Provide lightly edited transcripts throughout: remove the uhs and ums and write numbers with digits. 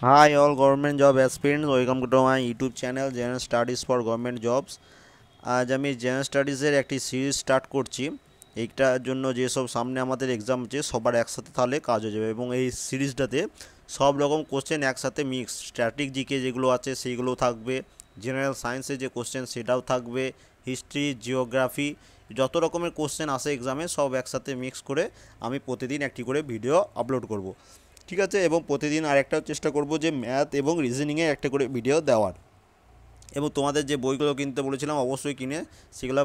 Hi all government job aspirants, welcome to my YouTube channel General Studies for Government Jobs। আজ আমি general স্টাডিজের একটি series start করছি। এইটার জন্য যেসব সামনে আমাদের এক্সাম আছে সবার একসাথে তাহলে কাজ হয়ে যাবে, এবং এই সিরিজটাতে সব রকম কোশ্চেন একসাথে মিক্স, স্ট্যাটিক জিকে যেগুলো আছে সেইগুলোও থাকবে, জেনারেল সায়েন্সে যে কোশ্চেন সেটাও থাকবে, হিস্ট্রি, জিওগ্রাফি, যত রকমের কোশ্চেন আসে এক্সামে সব একসাথে মিক্স করে আমি প্রতিদিন একটি করে ভিডিও আপলোড করব। ঠিক আছে, এবং প্রতিদিন আরেকটাও চেষ্টা করব যে ম্যাথ এবং রিজনিংয়ে একটা করে ভিডিও দেওয়ার। এবং তোমাদের যে বইগুলো কিনতে বলেছিলাম অবশ্যই সেগুলো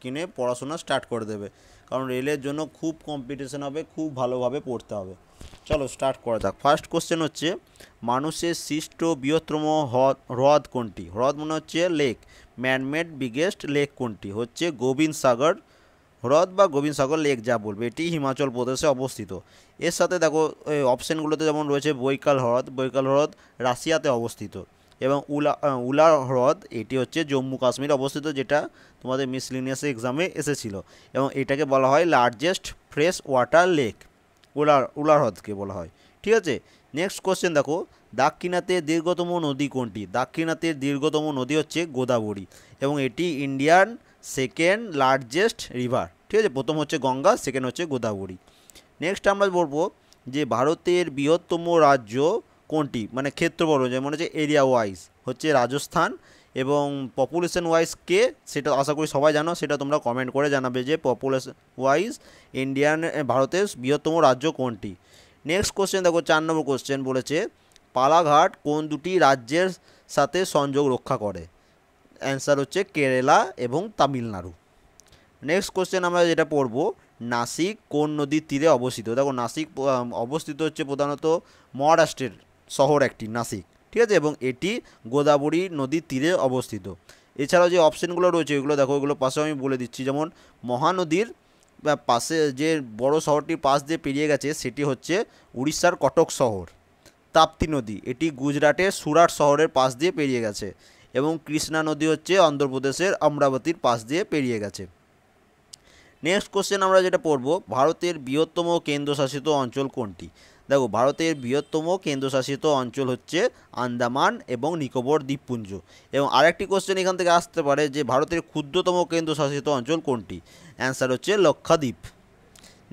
কিনে পড়াশোনা স্টার্ট করে দেবে, কারণ রেলের জন্য খুব কম্পিটিশন হবে, খুব ভালোভাবে পড়তে হবে। চলো স্টার্ট করা যাক। ফার্স্ট কোশ্চেন হচ্ছে, মানুষের সৃষ্ট বৃহত্তম হ্রদ কোনটি? হ্রদ মনে হচ্ছে লেক। ম্যানমেড বিগেস্ট লেক কোনটি? হচ্ছে গোবিন্দ সাগর হ্রদ বা গোবিন্দ সাগর লেক, যা বলবে। এটি হিমাচল প্রদেশে অবস্থিত। এর সাথে দেখো অপশানগুলোতে যেমন রয়েছে বৈকাল হ্রদ, বৈকাল হ্রদ রাশিয়াতে অবস্থিত। এবং উলা হ্রদ, এটি হচ্ছে জম্মু কাশ্মীরে অবস্থিত, যেটা তোমাদের মিসলিনিয়াস এক্সামে এসেছিল। এবং এটাকে বলা হয় লার্জেস্ট ফ্রেশ ওয়াটার লেক, উলা হ্রদকে বলা হয়। ঠিক আছে, নেক্সট কোশ্চেন দেখো, দাক্ষিণাত্যের দীর্ঘতম নদী কোনটি? দাক্ষিণাত্যের দীর্ঘতম নদী হচ্ছে গোদাবরী, এবং এটি ইন্ডিয়ান সেকেন্ড লার্জেস্ট রিভার। ঠিক আছে, প্রথম হচ্ছে গঙ্গা, সেকেন্ড হচ্ছে গোদাবরী। নেক্সট আমরা বলবো যে ভারতের বৃহত্তম রাজ্য কোনটি, মানে ক্ষেত্রফল অনুযায়ী, মনে হচ্ছে এরিয়া ওয়াইজ হচ্ছে রাজস্থান। এবং পপুলেশন ওয়াইজ কে, সেটা আশা করি সবাই জানো, সেটা তোমরা কমেন্ট করে জানাবে যে পপুলেশন ওয়াইজ ভারতের বৃহত্তম রাজ্য কোনটি। নেক্সট কোশ্চেন দেখো, 4 নম্বর কোশ্চেন বলেছে, পালাঘাট কোন দুটি রাজ্যের সাথে সংযোগ রক্ষা করে? অ্যান্সার হচ্ছে কেরালা এবং তামিলনাড়ু। নেক্সট কোশ্চেন আমরা যেটা পড়বো, নাসিক কোন নদীর তীরে অবস্থিত? দেখো নাসিক অবস্থিত হচ্ছে প্রধানত মহারাষ্ট্রের শহর একটি, নাসিক। ঠিক আছে, এবং এটি গোদাবরী নদীর তীরে অবস্থিত। এছাড়াও যে অপশানগুলো রয়েছে এগুলো দেখো, এগুলো পাশে আমি বলে দিচ্ছি। যেমন মহানদীর পাশে যে বড় শহরটির পাশ দিয়ে পেরিয়ে গেছে সেটি হচ্ছে উড়িষ্যার কটক শহর। তাপ্তি নদী, এটি গুজরাটের সুরাট শহরের পাশ দিয়ে পেরিয়ে গেছে। এবং কৃষ্ণা নদী হচ্ছে অন্ধ্রপ্রদেশের অমরাবতীর পাশ দিয়ে পেরিয়ে গেছে। নেক্সট কোশ্চেন আমরা যেটা পড়ব, ভারতের বৃহত্তম কেন্দ্রশাসিত অঞ্চল কোনটি? দেখো ভারতের বৃহত্তম কেন্দ্রশাসিত অঞ্চল হচ্ছে আন্দামান এবং নিকোবর দ্বীপপুঞ্জ। এবং আরেকটি কোশ্চেন এখান থেকে আসতে পারে যে ভারতের ক্ষুদ্রতম কেন্দ্রশাসিত অঞ্চল কোনটি? অ্যান্সার হচ্ছে লক্ষাদ্বীপ।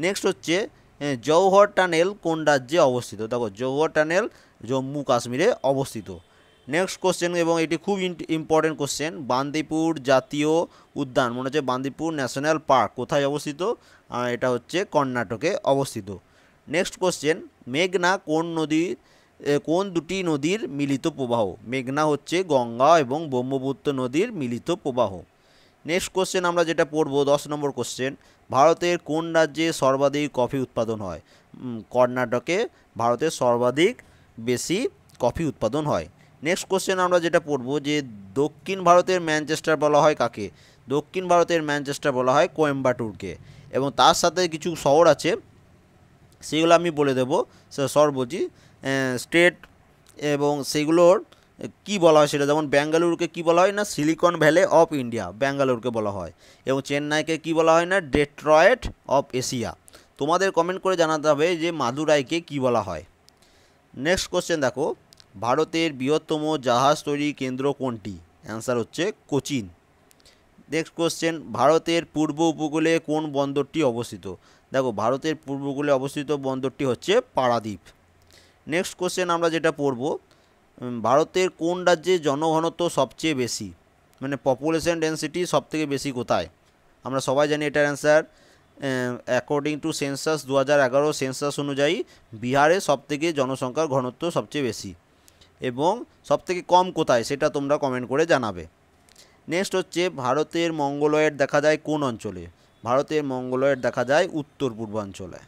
নেক্সট হচ্ছে জওহর টানেল কোন রাজ্যে অবস্থিত? দেখো জওহর টানেল জম্মু কাশ্মীরে অবস্থিত। নেক্সট কোশ্চেন, এবং এটি খুব ইম্পর্টেন্ট কোশ্চেন, বান্দিপুর জাতীয় উদ্যান, মনে হচ্ছে বান্দিপুর ন্যাশনাল পার্ক কোথায় অবস্থিত? এটা হচ্ছে কর্ণাটকে অবস্থিত। নেক্সট কোশ্চেন, মেঘনা কোন দুটি নদীর মিলিত প্রবাহ? মেঘনা হচ্ছে গঙ্গা এবং ব্রহ্মপুত্র নদীর মিলিত প্রবাহ। নেক্সট কোশ্চেন আমরা যেটা পড়বো, 10 নম্বর কোশ্চেন, ভারতের কোন রাজ্যে সর্বাধিক কফি উৎপাদন হয়? কর্ণাটকে ভারতের সর্বাধিক বেশি কফি উৎপাদন হয়। নেক্সট কোশ্চেন আমরা যেটা পড়বো যে দক্ষিণ ভারতের ম্যানচেস্টার বলা হয় কাকে? দক্ষিণ ভারতের ম্যানচেস্টার বলা হয় কোয়েম্বাটুরকে। এবং তার সাথে কিছু শহর আছে সেগুলো আমি বলে দেবো, শহর বলছি স্টেট, এবং সেগুলোর কি বলা হয় সেটা, যেমন ব্যাঙ্গালুরুকে কি বলা হয় না সিলিকন ভ্যালি অফ ইন্ডিয়া, ব্যাঙ্গালুরুকে বলা হয়। এবং চেন্নাইকে কি বলা হয় না ডেট্রয়েট অফ এশিয়া। তোমাদের কমেন্ট করে জানাতে হবে যে মাদুরাইকে কি বলা হয়। নেক্সট কোশ্চেন দেখো, ভারতের বৃহত্তম জাহাজ তৈরি কেন্দ্র কোনটি? অ্যান্সার হচ্ছে কোচিন। নেক্সট কোশ্চেন, ভারতের পূর্ব উপকূলে কোন বন্দরটি অবস্থিত? দেখো ভারতের পূর্ব উপকূলে অবস্থিত বন্দরটি হচ্ছে পারাদ্বীপ। নেক্সট কোশ্চেন আমরা যেটা পড়ব, ভারতের কোন রাজ্যে জনঘনত্ব সবচেয়ে বেশি, মানে পপুলেশন ডেন্সিটি সবথেকে বেশি কোথায়? আমরা সবাই জানি এটার answer, according to census 2011 census অনুযায়ী বিহারে সবথেকে জনসংখ্যার ঘনত্ব সবচেয়ে বেশি। এবং সবথেকে কম কোথায় সেটা তোমরা কমেন্ট করে জানাবে। নেক্সট হচ্ছে, ভারতের মঙ্গলয়েড দেখা যায় কোন অঞ্চলে? ভারতের মঙ্গলয়েড দেখা যায় উত্তর পূর্বাঞ্চলে।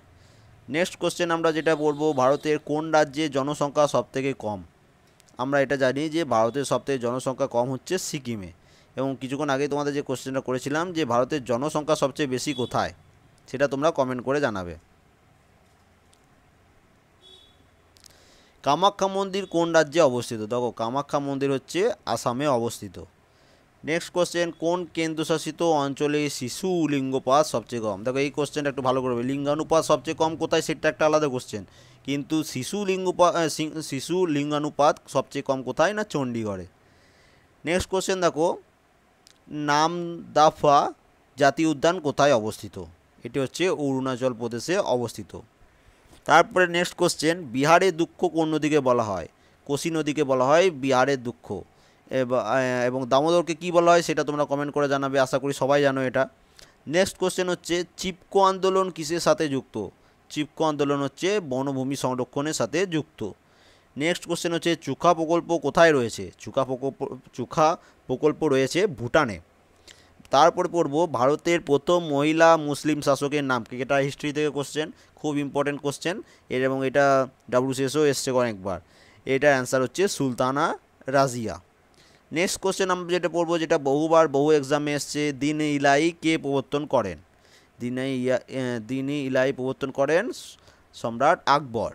নেক্সট কোশ্চেন আমরা যেটা বলবো, ভারতের কোন রাজ্যে জনসংখ্যা সবথেকে কম? আমরা এটা জানি যে ভারতের সবথেকে জনসংখ্যা কম হচ্ছে সিকিমে। এবং কিছুক্ষণ আগে তোমাদের যে কোশ্চেনটা করেছিলাম যে ভারতের জনসংখ্যা সবচেয়ে বেশি কোথায়, সেটা তোমরা কমেন্ট করে জানাবে। কামাখ্যা মন্দির কোন রাজ্যে অবস্থিত? দেখো কামাখ্যা মন্দির হচ্ছে আসামে অবস্থিত। নেক্সট কোশ্চেন, কোন কেন্দ্রশাসিত অঞ্চলে শিশু লিঙ্গপাত সবচেয়ে কম? দেখো এই কোশ্চেনটা একটু ভালো করবে। লিঙ্গানুপাত সবচেয়ে কম কোথায় সেটা একটা আলাদা কোশ্চেন, কিন্তু শিশু লিঙ্গানুপাত সবচেয়ে কম কোথায় না চণ্ডীগড়ে। নেক্সট কোশ্চেন দেখো, নামদাফা জাতীয় উদ্যান কোথায় অবস্থিত? এটি হচ্ছে অরুণাচল প্রদেশে অবস্থিত। তারপরে নেক্সট কোশ্চেন, বিহারের দুঃখ কোন নদীকে বলা হয়? কোশি নদীকে বলা হয় বিহারের দুঃখ। এবং দামোদরকে কি বলা হয় সেটা তোমরা কমেন্ট করে জানাবে, আশা করি সবাই জানো এটা। নেক্সট কোশ্চেন হচ্ছে, চিপকো আন্দোলন কিসের সাথে যুক্ত? চিপকো আন্দোলন হচ্ছে বনভূমি সংরক্ষণের সাথে যুক্ত। নেক্সট কোশ্চেন হচ্ছে, চুখা প্রকল্প কোথায় রয়েছে? চুখা প্রকল্প রয়েছে ভুটানে। তারপরে পড়বো, ভারতের প্রথম মহিলা মুসলিম শাসকের নাম কি? এটা হিস্ট্রি থেকে কোশ্চেন, খুব ইম্পর্টেন্ট কোশ্চেন এবং এটা ডাব্লিউসিএসও এসছে অনেকবার। এটার অ্যান্সার হচ্ছে সুলতানা রাজিয়া। নেক্সট কোশ্চেন আমরা যেটা পড়বো, যেটা বহু এক্সামে এসছে, দিন ইলাই কে প্রবর্তন করেন? দিন ইলাই প্রবর্তন করেন সম্রাট আকবর।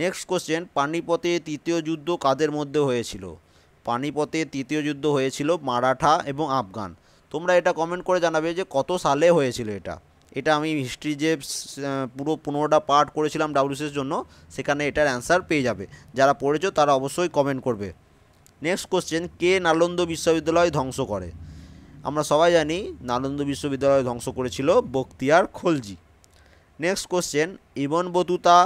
নেক্সট কোশ্চেন, পানিপথে তৃতীয় যুদ্ধ কাদের মধ্যে হয়েছিল? পানিপথে তৃতীয় যুদ্ধ হয়েছিল মারাঠা এবং আফগান। তোমরা এটা কমেন্ট করে জানাবে যে কত সালে হয়েছিল এটা। এটা আমি হিস্ট্রি যে পুরো 15টা পার্ট করেছিলাম ডাব্লিউসিএস জন্য, সেখানে এটার অ্যান্সার পেয়ে যাবে। যারা পড়েছো তারা অবশ্যই কমেন্ট করবে। নেক্সট কোশ্চেন, কে নালন্দা বিশ্ববিদ্যালয় ধ্বংস করে? আমরা সবাই জানি নালন্দা বিশ্ববিদ্যালয় ধ্বংস করেছিল Bakhtiyar Khalji. Next question, Ibn Battuta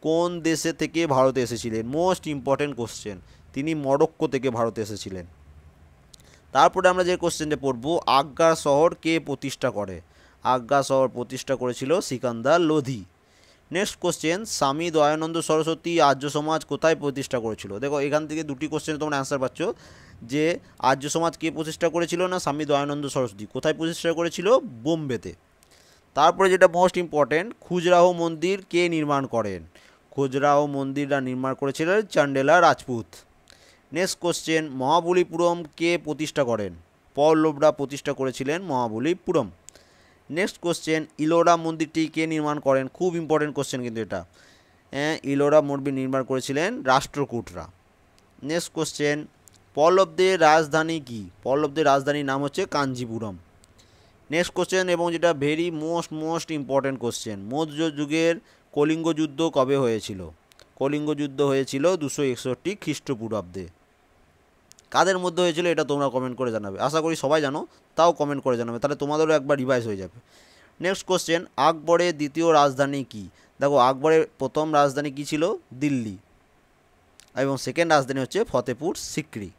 কোন দেশে থেকে ভারতে এসেছিলেন? মোস্ট ইম্পর্টেন্ট কোশ্চেন, তিনি মরক্কো থেকে ভারতে এসেছিলেন। তারপরে আমরা যে কোশ্চেনটা পড়বো, আগ্রা শহর কে প্রতিষ্ঠা করে? আগ্রা শহর প্রতিষ্ঠা করেছিল সিকান্দার লোধি। নেক্সট কোশ্চেন, স্বামী দয়ানন্দ সরস্বতী আর্য সমাজ কোথায় প্রতিষ্ঠা করেছিল? দেখো এখান থেকে দুটি কোশ্চেন তোমরা অ্যান্সার পাচ্ছ, যে আর্য সমাজ কে প্রতিষ্ঠা করেছিল না স্বামী দয়ানন্দ সরস্বতী। কোথায় প্রতিষ্ঠা করেছিল? বোম্বেতে। তারপরে যেটা মোস্ট ইম্পর্টেন্ট, খুজরাহো মন্দির কে নির্মাণ করেন? খুজরাহো মন্দিরটা নির্মাণ করেছিলেন চান্ডেলা রাজপুত। নেক্সট কোশ্চেন, মহাবলীপুরম কে প্রতিষ্ঠা করেন? পল্লবরা প্রতিষ্ঠা করেছিলেন মহাবলীপুরম। নেক্সট কোশ্চেন, ইলোরা মন্দিরটি কে নির্মাণ করেন? খুব ইম্পর্টেন্ট কোশ্চেন কিন্তু এটা। ইলোরা মন্দির নির্মাণ করেছিলেন রাষ্ট্রকূটরা। নেক্সট কোশ্চেন, পল্লবদের রাজধানী কি? পল্লবদের রাজধানীর নাম হচ্ছে কাঞ্জিপুরম। নেক্সট কোশ্চেন, এবং যেটা very most important question, Maurya যুগের কলিঙ্গ যুদ্ধ কবে হয়েছিল? কলিঙ্গ যুদ্ধ হয়েছিল 261 খ্রিস্টপূর্বাব্দে। কাদের মধ্যে হয়েছিল এটা তোমরা কমেন্ট করে জানাবে, আশা করি সবাই জানো, তাও কমেন্ট করে জানাবে, তাহলে তোমাদেরও একবার রিভাইজ হয়ে যাবে। নেক্সট কোশ্চেন, আকবরের দ্বিতীয় রাজধানী কি? দেখো আকবরের প্রথম রাজধানী কি ছিল? দিল্লি, এবং সেকেন্ড রাজধানী হচ্ছে ফতেপুর সিক্রি।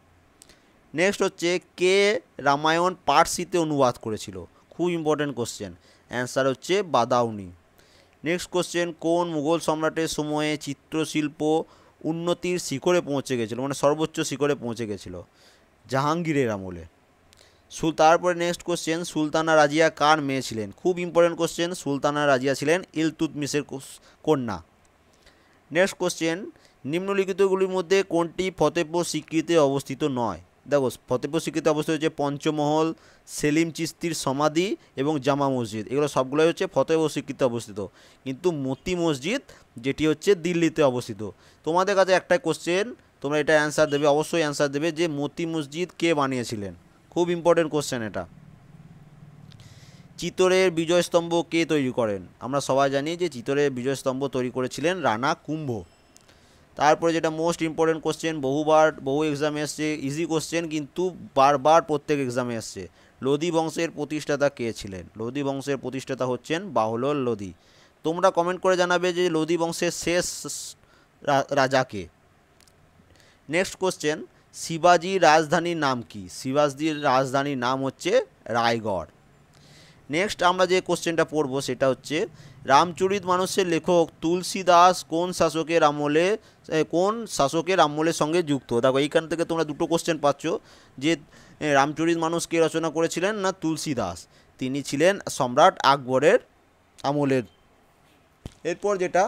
নেক্সট হচ্ছে, কে রামায়ণ পার্সিতে অনুবাদ করেছিল? খুব ইম্পর্টেন্ট কোশ্চেন, অ্যান্সার হচ্ছে বাদাউনি। নেক্সট কোশ্চেন, কোন মুঘল সম্রাটের সময়ে চিত্রশিল্প উন্নতির শিখরে পৌঁছে গেছিলো, মানে সর্বোচ্চ শিখরে পৌঁছে গেছিলো? জাহাঙ্গীরের আমলে। তারপরে নেক্সট কোশ্চেন, সুলতানা রাজিয়া কার মেয়ে ছিলেন? খুব ইম্পর্টেন্ট কোশ্চেন, সুলতানা রাজিয়া ছিলেন ইলতুৎমিশের কন্যা। নেক্সট কোশ্চেন, নিম্নলিখিতগুলির মধ্যে কোনটি ফতেপুর সিক্রিতে অবস্থিত নয়? দেখো ফতেপুর সিক্রিতে অবস্থিত হচ্ছে পঞ্চমহল, সেলিম চিস্তির সমাধি এবং জামা মসজিদ, এগুলো সবগুলোই হচ্ছে ফতেপুর সিক্রিতে অবস্থিত। কিন্তু মতি মসজিদ যেটি হচ্ছে দিল্লিতে অবস্থিত। তোমাদের কাছে একটা কোশ্চেন, তোমরা এটা অ্যান্সার দেবে, অবশ্যই অ্যান্সার দেবে যে মতি মসজিদ কে বানিয়েছিলেন। খুব ইম্পর্টেন্ট কোশ্চেন এটা। চিতোরের বিজয়স্তম্ভ কে তৈরি করেন? আমরা সবাই জানি যে চিতোরের বিজয়স্তম্ভ তৈরি করেছিলেন রানা কুম্ভ। তারপরে যেটা মোস্ট ইম্পর্টেন্ট কোশ্চেন, বহু এক্সামে এসছে, ইজি কোশ্চেন কিন্তু বারবার প্রত্যেক এক্সামে এসছে, লোধি বংশের প্রতিষ্ঠাতা কে ছিলেন? লোধি বংশের প্রতিষ্ঠাতা হচ্ছেন বাহলোল লোধি। তোমরা কমেন্ট করে জানাবে যে লোধি বংশের শেষ রাজা কে। নেক্সট কোশ্চেন, শিবাজির রাজধানীর নাম কি? শিবাজির রাজধানীর নাম হচ্ছে রায়গড়। নেক্সট আমরা যে কোশ্চেনটা পড়বো সেটা হচ্ছে, রামচরিতমানসের লেখক তুলসীদাস কোন শাসকের আমলের সঙ্গে যুক্ত? দেখো এইখান থেকে তোমরা দুটো কোশ্চেন পাচ্ছ, যে রামচরিতমানস কে রচনা করেছিলেন না তুলসীদাস, তিনি ছিলেন সম্রাট আকবরের আমলের। এরপর যেটা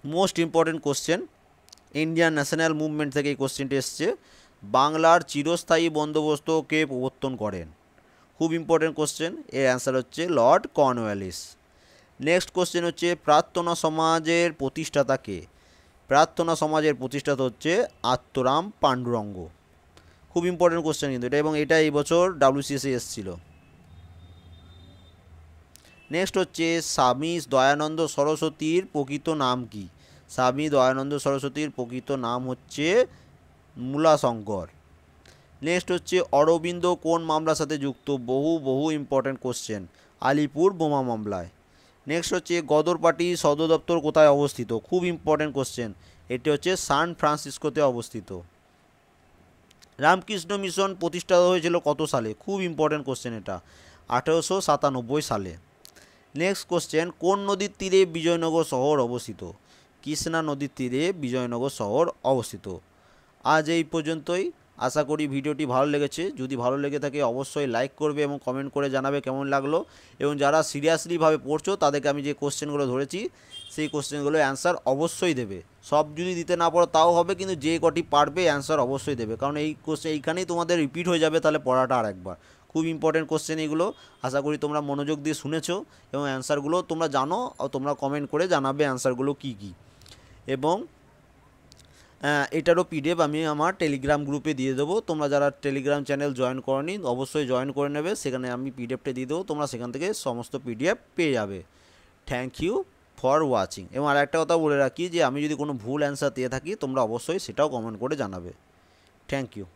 most important question, Indian national movement থেকে এই কোশ্চেনটি এসছে, বাংলার চিরস্থায়ী বন্দোবস্ত কে প্রবর্তন করেন? খুব ইম্পর্টেন্ট কোশ্চেন, এর অ্যান্সার হচ্ছে লর্ড কর্নওয়ালিস। নেক্সট কোশ্চেন হচ্ছে, প্রার্থনা সমাজের প্রতিষ্ঠাতা কে? প্রার্থনা সমাজের প্রতিষ্ঠাতা হচ্ছে আত্মরাম পাণ্ডুরঙ্গ। খুব ইম্পর্টেন্ট কোশ্চেন কিন্তু এটা, এবং এটা এই বছর WCS এসেছিল। নেক্সট হচ্ছে স্বামী দয়ানন্দ সরস্বতীর প্রকৃত নাম কি? স্বামী দয়ানন্দ সরস্বতীর প্রকৃত নাম হচ্ছে মূলাশঙ্কর। নেক্সট হচ্ছে অরবিন্দ কোন মামলার সাথে যুক্ত? বহু ইম্পর্টেন্ট কোশ্চেন, আলিপুর বোমা মামলায়। নেক্সট হচ্ছে গদর পার্টির সদর দপ্তর কোথায় অবস্থিত? খুব ইম্পর্টেন্ট কোশ্চেন, এটি হচ্ছে সান ফ্রান্সিসকোতে অবস্থিত। রামকৃষ্ণ মিশন প্রতিষ্ঠিত হয়েছিল কত সালে? খুব ইম্পর্টেন্ট কোশ্চেন এটা, 1897 সালে। নেক্সট কোশ্চেন, কোন নদীর তীরে বিজয়নগর শহর অবস্থিত? কৃষ্ণা নদীর তীরে বিজয়নগর শহর অবস্থিত। আজ এই পর্যন্তই, আশা করি ভিডিওটি ভালো লেগেছে। যদি ভালো লেগে থাকে অবশ্যই লাইক করবে এবং কমেন্ট করে জানাবে কেমন লাগলো, এবং যারা সিরিয়াসলিভাবে পড়ছো তাদেরকে আমি যে কোশ্চেনগুলো ধরেছি সেই কোশ্চেনগুলো অ্যান্সার অবশ্যই দেবে। সব যদি দিতে না পারো তাও হবে, কিন্তু যে কটি পারবে অ্যান্সার অবশ্যই দেবে, কারণ এই কোশ্চেন এইখানেই তোমাদের রিপিট হয়ে যাবে তাহলে পড়াটা আরেকবার। খুব ইম্পর্টেন্ট কোশ্চেন এগুলো, আশা করি তোমরা মনোযোগ দিয়ে শুনেছো এবং অ্যান্সারগুলো তোমরা জানো, আর তোমরা কমেন্ট করে জানাবে অ্যান্সারগুলো কী কী। এবং এটারও পিডিএফ আমি আমার টেলিগ্রাম গ্রুপে দিয়ে দেবো, তোমরা যারা টেলিগ্রাম চ্যানেল জয়েন করনি অবশ্যই জয়েন করে নেবে, সেখানে আমি পিডিএফটা দিয়ে দেবো, তোমরা সেখান থেকে সমস্ত পিডিএফ পেয়ে যাবে। Thank you for watching. এবং আর একটা কথা বলে রাখি যে আমি যদি কোনো ভুল অ্যান্সার দিয়ে থাকি তোমরা অবশ্যই সেটাও কমেন্ট করে জানাবে। Thank you.